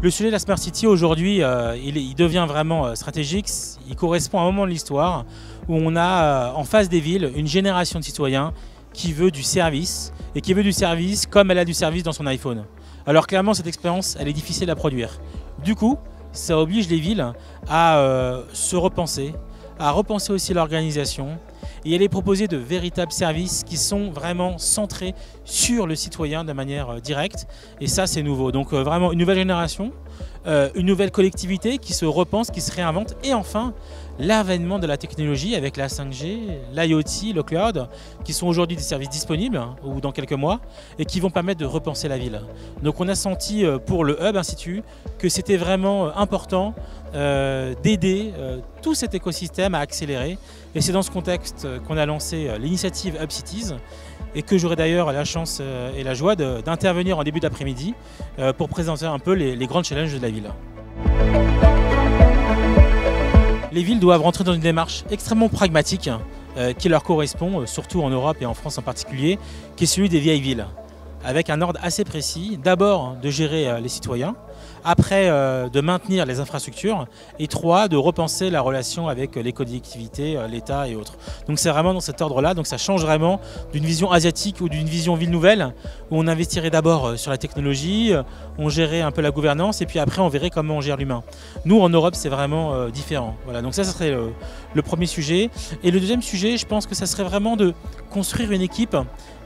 Le sujet de la Smart City aujourd'hui, il devient vraiment stratégique. Il correspond à un moment de l'histoire où on a en face des villes une génération de citoyens qui veut du service et qui veut du service comme elle a du service dans son iPhone. Alors clairement, cette expérience, elle est difficile à produire. Du coup, ça oblige les villes à se repenser, à repenser aussi l'organisation et à les proposer de véritables services qui sont vraiment centrés sur le citoyen de manière directe. Et ça, c'est nouveau. Donc vraiment une nouvelle génération, une nouvelle collectivité qui se repense, qui se réinvente. Et enfin, l'avènement de la technologie avec la 5G, l'IoT, le cloud, qui sont aujourd'hui des services disponibles ou dans quelques mois et qui vont permettre de repenser la ville. Donc on a senti pour le Hub Institut que c'était vraiment important d'aider tout cet écosystème à accélérer. Et c'est dans ce contexte qu'on a lancé l'initiative Hub Cities et que j'aurai d'ailleurs la chance et la joie d'intervenir en début d'après-midi pour présenter un peu les grands challenges de la ville. Les villes doivent rentrer dans une démarche extrêmement pragmatique qui leur correspond, surtout en Europe et en France en particulier, qui est celui des vieilles villes, avec un ordre assez précis. D'abord de gérer les citoyens, après de maintenir les infrastructures, et 3, de repenser la relation avec les collectivités, l'État et autres. Donc c'est vraiment dans cet ordre-là, donc ça change vraiment d'une vision asiatique ou d'une vision ville nouvelle, où on investirait d'abord sur la technologie, on gérait un peu la gouvernance, et puis après on verrait comment on gère l'humain. Nous en Europe c'est vraiment différent. Voilà, donc ça serait le premier sujet. Et le deuxième sujet, je pense que ça serait vraiment de construire une équipe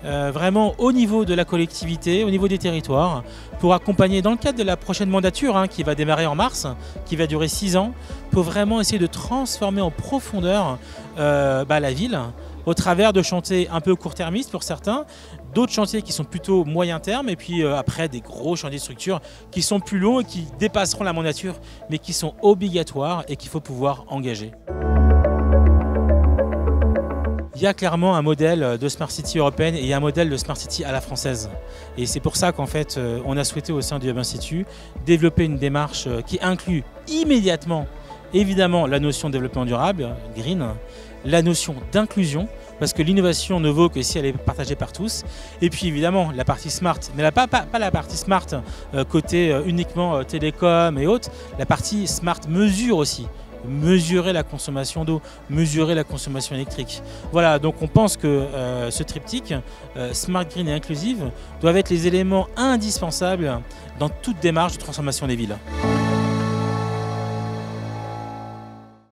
vraiment au niveau de la collectivité, au niveau des territoires, pour accompagner dans le cadre de la prochaine mandature qui va démarrer en mars, qui va durer 6 ans, pour vraiment essayer de transformer en profondeur la ville, au travers de chantiers un peu court-termistes pour certains, d'autres chantiers qui sont plutôt moyen terme, et puis après des gros chantiers de structure qui sont plus longs et qui dépasseront la mandature, mais qui sont obligatoires et qu'il faut pouvoir engager. Il y a clairement un modèle de Smart City européenne et il y a un modèle de Smart City à la française. Et c'est pour ça qu'en fait, on a souhaité au sein du Hub Institut développer une démarche qui inclut immédiatement, évidemment, la notion de développement durable, green, la notion d'inclusion, parce que l'innovation ne vaut que si elle est partagée par tous. Et puis évidemment, la partie smart, mais pas la partie smart côté uniquement télécom et autres, la partie smart mesure aussi. Mesurer la consommation d'eau, mesurer la consommation électrique. Voilà, donc on pense que ce triptyque, Smart, Green et Inclusive, doivent être les éléments indispensables dans toute démarche de transformation des villes.